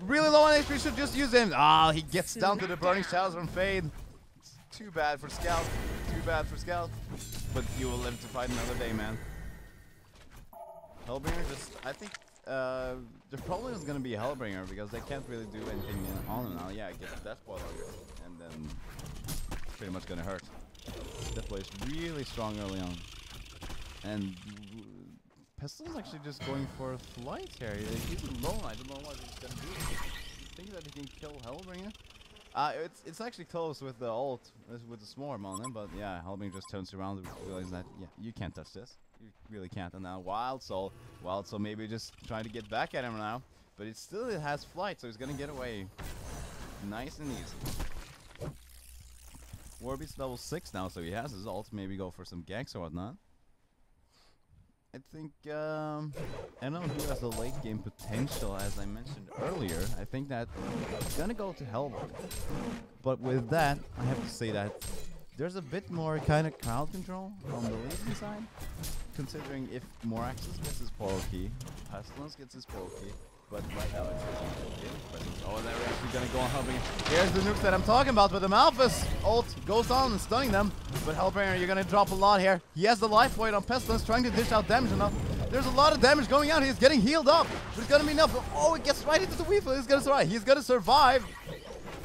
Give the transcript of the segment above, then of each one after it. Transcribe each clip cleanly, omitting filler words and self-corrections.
Really low on HP, should just use him. Ah, he gets down to the burning shadows from Fade. It's too bad for Scout. Too bad for Scout. But you will live to fight another day, man. Hellbringer just, I think, there probably is going to be a Hellbringer because they can't really do anything on him now. Yeah, get the Death Boil and then it's pretty much going to hurt. Death Boil is really strong early on. And Pestilence actually just going for a flight here. He's alone. I don't know what he's going to do. I think that he can kill Hellbringer. It's actually close with the ult, with the Swarm on him, but yeah, Hellbringer just turns around and realizes that, yeah, you can't touch this. You really can't. And now Wild Soul maybe just trying to get back at him now, but it has flight, so he's gonna get away nice and easy. Warbeast's level 6 now, so he has his ult. Maybe go for some ganks or whatnot. I think, I don't know who has the late game potential, as I mentioned earlier. I think that it's gonna go to Hellborn. But with that, I have to say that there's a bit more kind of crowd control on the leading side. Considering if Moraxis gets his portal key, Pestilence gets his portal key, but right now it's oh, they're actually gonna go on Hellbringer. Here's the nukes that I'm talking about, but the Malphus ult goes on and stunning them. But Hellbringer, you're gonna drop a lot here. He has the life void on Pestilence, trying to dish out damage enough. There's a lot of damage going out. He's getting healed up, but it's gonna be enough. Oh, it gets right into the Weevil. He's gonna survive. He's gonna survive.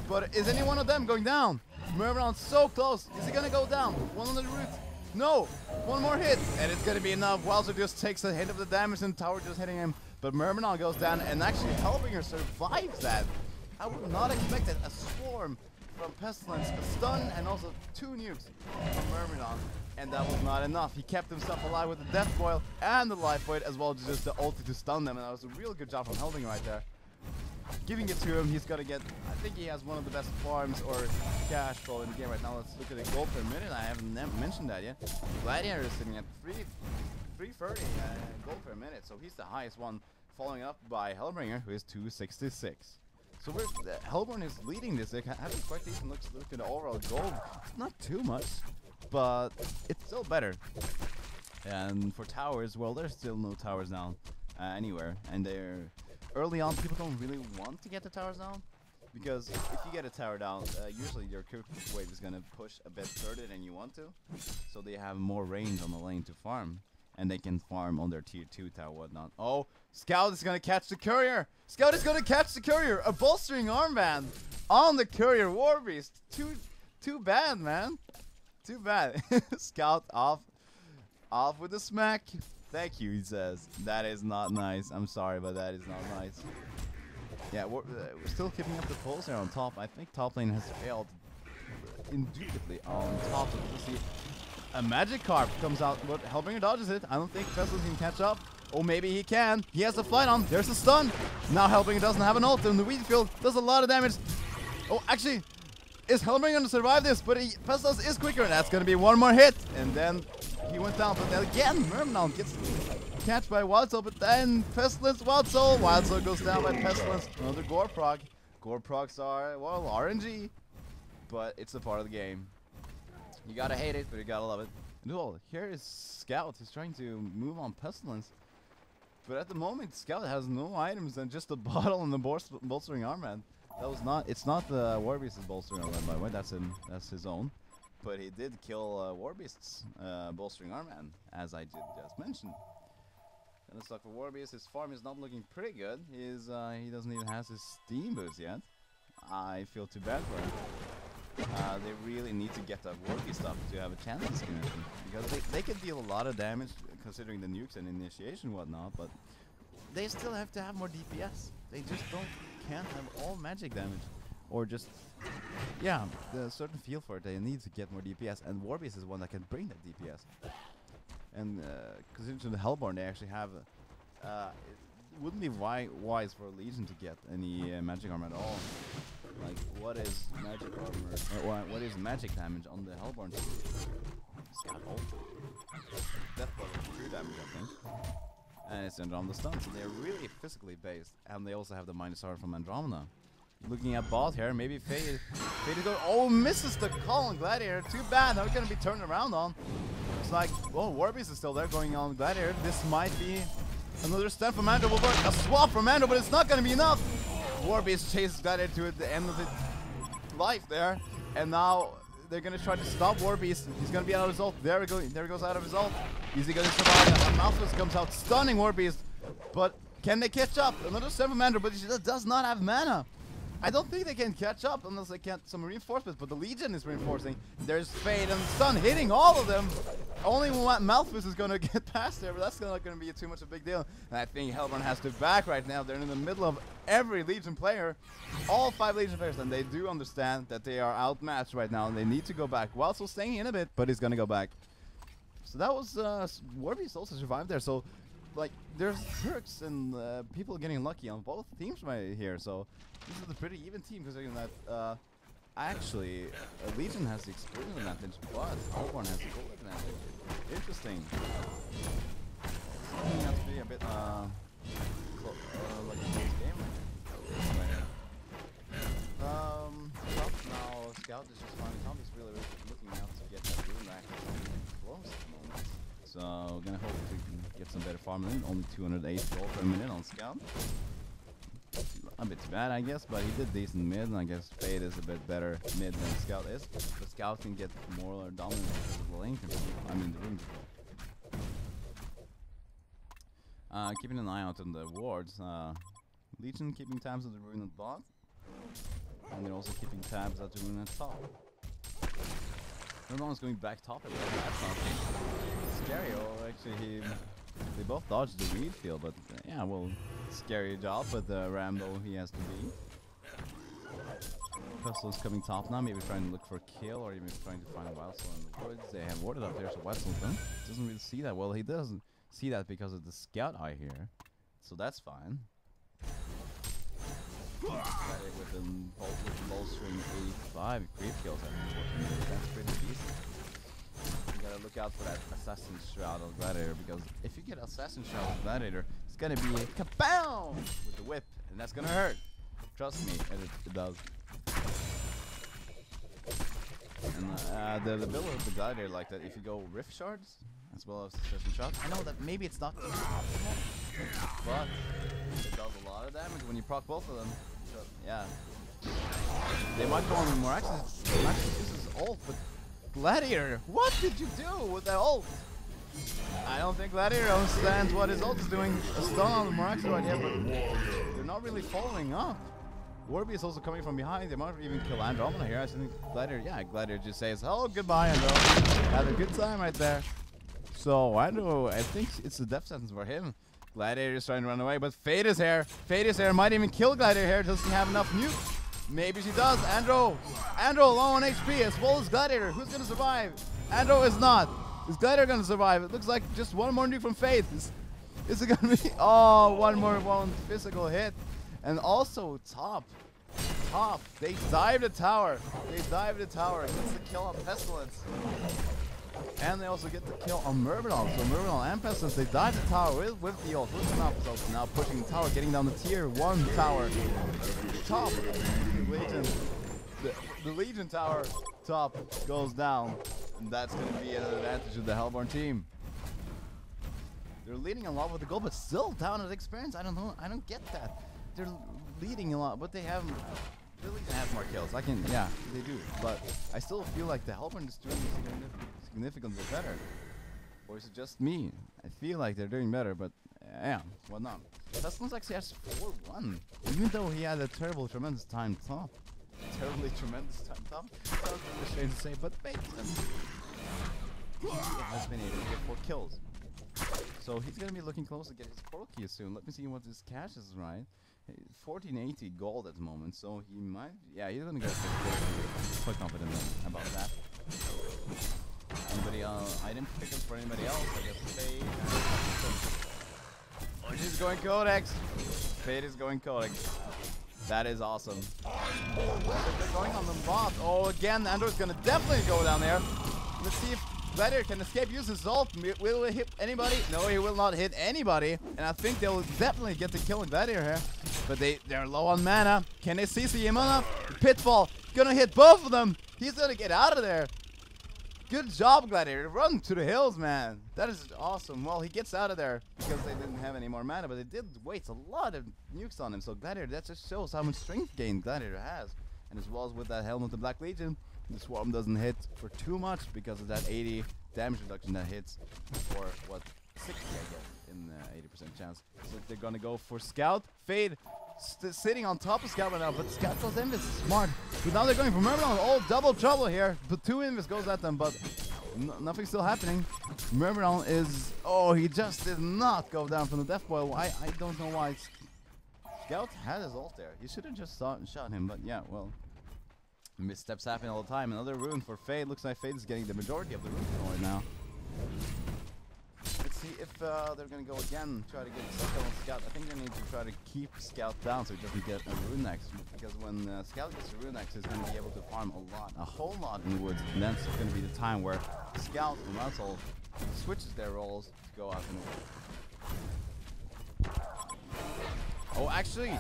But is any one of them going down? Myrmidon's so close. Is he gonna go down? One on the root. No! One more hit! And it's gonna be enough. Wowzer just takes a hit of the damage and Tower just hitting him. But Myrmidon goes down and actually Hellbringer survives that. I would not expect it. A Swarm from Pestilence, a stun, and also 2 nukes from Myrmidon. And that was not enough. He kept himself alive with the Death Boil and the Life Void, as well as just the ulti to stun them. And that was a real good job from Hellbringer right there. Giving it to him, he's gonna get, I think he has one of the best farms or cash flow in the game right now. Let's look at the gold per minute. I haven't mentioned that yet. Gladiator is sitting at 330 gold per minute, so he's the highest one, following up by Hellbringer, who is 266. So Hellborn is leading this. They having quite decent look at the overall gold. It's not too much, but it's still better. And for towers, well, there's still no towers now anywhere, and they're early on, people don't really want to get the towers down, because if you get a tower down, usually your quick wave is going to push a bit further than you want to, so they have more range on the lane to farm, and they can farm on their tier 2 tower, whatnot. Oh, Scout is going to catch the courier! Scout is going to catch the courier! A bolstering armband on the courier Warbeast! Too bad, man. Too bad. Scout off with the smack. Thank you, he says. That is not nice. I'm sorry, but that is not nice. Yeah, we're still keeping up the pulse here on top. I think top lane has failed indubitably on top. So see, a Magic Carp comes out, but Hellbringer dodges it. I don't think Pestilence can catch up. Oh, maybe he can. He has the flight on. There's the stun. Now Hellbringer doesn't have an ult, and the Weed Field does a lot of damage. Oh, actually, is Hellbringer going to survive this? But Pestilence is quicker, and that's going to be one more hit. And then he went down, but then again, Myrmidon gets catched by Wild Soul, but then Pestilence, Wild Soul goes down by Pestilence. Another Gore Prog. Gore Progs are, well, RNG, but it's a part of the game. You gotta hate it, but you gotta love it. Well, here is Scout. He's trying to move on Pestilence, but at the moment, Scout has no items and just a bottle and the bolstering armband. That was not. It's not the Warbeast's bolstering armband, by the way. That's his own. But he did kill Warbeast's bolstering armband, as I just mentioned. And let's talk for Warbeast. His farm is not looking pretty good. He doesn't even have his Steam boost yet. I feel too bad for him. They really need to get that Warbeast up to have a chance in this connection, because they can deal a lot of damage considering the nukes and initiation and whatnot, but they still have to have more DPS. They just can't have all magic damage, or just, yeah, there's a certain feel for it. They need to get more DPS, and Warbeast is one that can bring that DPS. And considering the Hellborn, they actually have, it wouldn't be wise for a Legion to get any magic armor at all. Like, what is magic armor, or what is magic damage on the Hellborn team? Scout ult. Death Blow is true damage, I think. And it's on the stun, so they're really physically based. And they also have the -R from Andromeda. Looking at bot here, maybe Fade is going, oh, misses the call on Gladiator. Too bad, now it's going to be turned around on. It's like, oh, Warbeast is still there going on Gladiator. This might be another step from Mando. Will work. A swap from Mando, but it's not going to be enough. Warbeast chases Gladiator to the end of his life there, and now they're gonna try to stop Warbeast. He's gonna be out of his ult. There we go. There he goes out of his ult. Is he gonna survive? Malphus comes out, stunning Warbeast, but can they catch up? Another 7 mana, but he does not have mana. I don't think they can catch up unless they get some reinforcements, but the Legion is reinforcing. There's Fade and Stun hitting all of them. Only Malphus is going to get past there, but that's not going to be too much of a big deal. And I think Hellborn has to back right now. They're in the middle of every Legion player, all 5 Legion players, and they do understand that they are outmatched right now, and they need to go back while still staying in a bit, but he's going to go back. So that was Warbeast also survived there. So like there's perks and people getting lucky on both teams right here. So this is a pretty even team considering that actually Legion has the experience advantage, but Hellborn has the goal advantage. Interesting. It's has to be a bit like a close game right Top now, Scout is just finding Tom is really looking out to get that rune rack close at the moment. So gonna hope we can get some better farm in. Only 208 gold per minute on Scout. A bit too bad, I guess, but he did decent mid, and I guess Fade is a bit better mid than Scout is. But Scout can get more dominant because of the lane control. I mean the rune control. Keeping an eye out on the wards. Legion keeping tabs on the rune at bot. And they're also keeping tabs at the rune at top. Everyone's going back top at that's not scary. Or actually they both dodged the reed field, but yeah, well, scary job with the Rambo he has to be. Pestil's coming top now, maybe trying to look for a kill or even trying to find a Wild Soul in the woods. They have warded up there, so Wild Soul doesn't really see that. Well, he doesn't see that because of the scout eye here, so that's fine. With the bolstering 85 creep kills, that's pretty decent. You gotta look out for that Assassin Shroud of Gladiator, because if you get Assassin Shroud of Gladiator, it's gonna be kaboom with the whip, and that's gonna hurt. Trust me, and it does. And the build of the Gladiator like that, if you go Rift Shards as well as Assassin Shroud, I know that maybe it's not optimal, but it does a lot of damage when you proc both of them. So, yeah. They might go on more access. They might use his ult, but Gladiator, what did you do with that ult? I don't think Gladiator understands what his ult is doing. A stun on the Moraxis right here, but they're not really following up. Warby is also coming from behind. They might even kill Andromeda here. I think Gladiator, yeah, Gladiator just says, "Oh, goodbye, Andro." Had a good time right there. So I think it's a death sentence for him. Gladiator is trying to run away, but Fade is here. Fade is here. Might even kill Gladiator here. Does he have enough nuke? Maybe she does. Andro low on HP as well as Gladiator. Who's gonna survive? Andro is not. Is Gladiator gonna survive? It looks like just one more nuke from Fade. Is it gonna be? Oh, one physical hit, and also top. They dive the tower. Gets the kill on Pestilence. And they also get the kill on Myrmidon. So Myrmidon and Pestilence, they dive the tower with the ult, with the Malphus ult. Now pushing the tower, getting down the tier 1 tower. Top. Legion. The Legion tower top goes down. And that's going to be an advantage of the Hellborn team. They're leading a lot with the goal, but still down at experience. I don't know. I don't get that. They're leading a lot, but they have... The Legion has more kills. Yeah, they do. But I still feel like the Hellborn is doing significantly better. Or is it just me? I feel like they're doing better, but yeah, what not? Pestilence actually has 4-1, even though he had a tremendous time top. Sounds really strange to say, but makes sense. He has been able to get 4 kills. So he's gonna be looking close to get his portal key soon. Let me see what his cash is, right? 1480 gold at the moment, so he might... Yeah, he's gonna go for quite confident about that. Anybody item pickups for anybody else? I guess Fade. Oh, he's going Codex. Fade is going Codex. That is awesome. They're going on the bot. Oh, again, Andor's gonna definitely go down there. Let's see if Gladiator can escape using his ult. Will he hit anybody? No, he will not hit anybody. And I think they'll definitely get the kill on Gladiator here. But they're low on mana. Can they CC him enough? Pitfall. Gonna hit both of them. He's gonna get out of there. Good job, Gladiator. Run to the hills, man. That is awesome. Well, he gets out of there because they didn't have any more mana, but they did waste a lot of nukes on him. So Gladiator, that just shows how much strength gain Gladiator has. And as well as with that helmet, the Black Legion, the Swarm doesn't hit for too much because of that 80 damage reduction that hits for, what, 60, I guess, in 80% chance. So they're gonna go for Scout. Fade sitting on top of Scout right now, but Scout goes Invis is smart. But now they're going for Myrmidon. Oh, double trouble here. But 2 Invis goes at them, but nothing's still happening. Myrmidon is... Oh, he just did not go down from the Death Boil. I don't know why. Scout had his ult there. He should have just shot him, but yeah, well... Missteps happen all the time. Another rune for Fade. Looks like Fade is getting the majority of the rune right now. Let's see if they're gonna go again, try to get Scout on Scout. I think they need to try to keep Scout down so he doesn't get a rune next. Because when Scout gets a rune next, he's gonna be able to farm a whole lot in the woods. And that's gonna be the time where Scout and Russell switches their roles to go out in the woods. Oh, actually.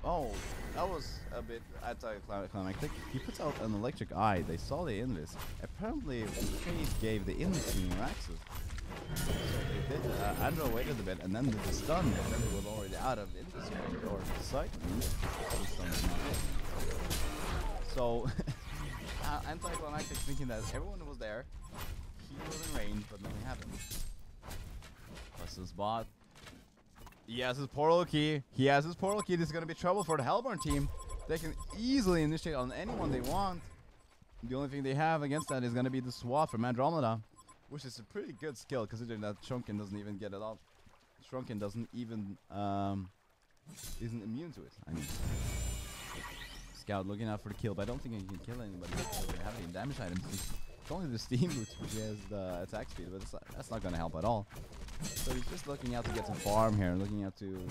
Oh, that was a bit anticlimactic. He puts out an electric eye. They saw the Invis. Apparently, Fade gave the Invis to Miraxus. So they did. Andro waited a bit and then did the stun. And then he was already out of Invis range or sight range. So, anticlimactic thinking that everyone was there. He was in range, but nothing happened. Plus his bot. He has his portal key. He has his portal key. This is going to be trouble for the Hellborn team. They can easily initiate on anyone they want. The only thing they have against that is going to be the swap from Andromeda, which is a pretty good skill considering that Shrunken doesn't even get it off. Shrunken doesn't even isn't immune to it. I mean, Scout looking out for the kill, but I don't think he can kill anybody because they have any damage items. It's only the Steam Boots which has the attack speed, but that's not going to help at all. So he's just looking out to get some farm here, looking out to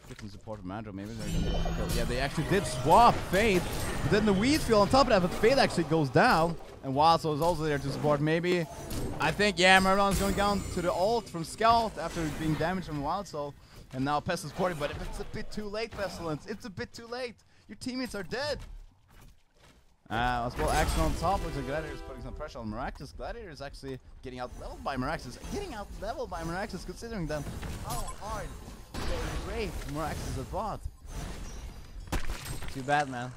get some support from Andro. Maybe they're gonna kill. Yeah, they actually did swap Fade, but then the Weed Field on top of that, but Fade actually goes down, and Wildsoul is also there to support. Maybe, I think, yeah, Myrmidon's going down to the ult from Scout after being damaged from Wildsoul, and now Pest is supporting, but it's a bit too late, Pestilence. It's a bit too late. Your teammates are dead. As well, action on top, which the Gladiator is putting some pressure on Miraxus. Gladiator is actually getting out-leveled by Miraxus. Considering them how hard they raped Miraxus at bot. Too bad, man.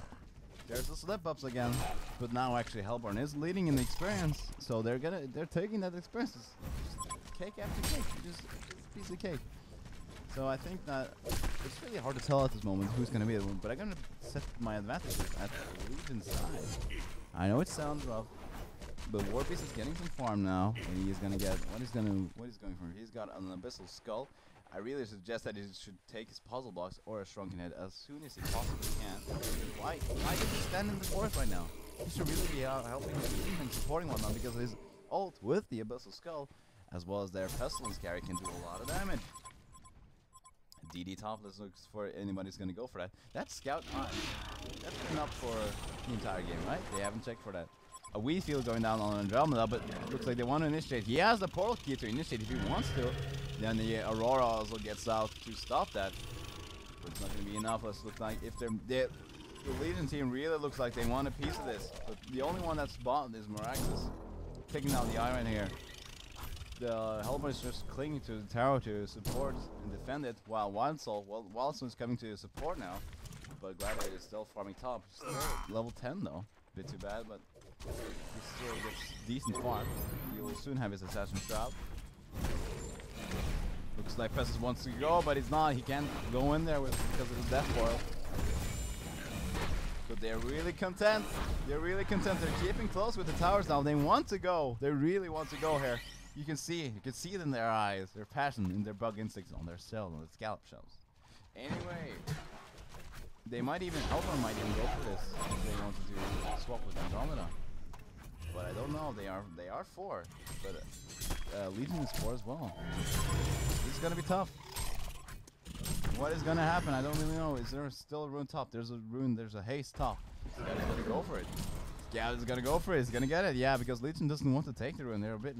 There's the slip-ups again. But now actually Hellborn is leading in the experience, so they're taking that experience. Just cake after cake. Just a piece of cake. So I think that it's really hard to tell at this moment who's going to be the one, but I'm going to set my advantages at the Legion's side. I know it sounds rough, but Warbeast is getting some farm now, and he's going to get what he's going for. He's got an Abyssal Skull. I really suggest that he should take his puzzle box or a Shrunken Head as soon as he possibly can. Why did he stand in the forest right now? He should really be helping his team and supporting one now because his ult with the Abyssal Skull, as well as their Pestilence carry, can do a lot of damage. DD topless looks for anybody's gonna go for that. That's Scout. That's been up for the entire game, right? They haven't checked for that. A Weed Field going down on Andromeda, but looks like they want to initiate. He has the portal key to initiate if he wants to. Then the Aurora also gets out to stop that. But it's not gonna be enough. It looks like if the Legion team really looks like they want a piece of this. But the only one that's bought is Miraxus, taking out the Iron here. The Hellborn is just clinging to the tower to support and defend it, while Wildsoul is coming to support now. But Gladiator is still farming top. Still level 10 though. Bit too bad, but he still gets decent farm. He will soon have his Assassin Shroud. Looks like Pestis wants to go, but he's not. He can't go in there because of the Death Boil. But they're really content. They're keeping close with the towers now. They want to go. They really want to go here. You can see it in their eyes, their passion, in their bug instincts, on their cells, on the scallop shells. Anyway, they might even, Hellborn might even go for this if they want to do swap with Andromeda. But I don't know. They are 4, but Legion is 4 as well. This is gonna be tough. What is gonna happen? I don't really know. Is there still a rune top? There's a rune. There's a haste top. This guy's gonna go for it. Scout is gonna go for it. He's gonna get it. Yeah, because Legion doesn't want to take the rune. They're a bit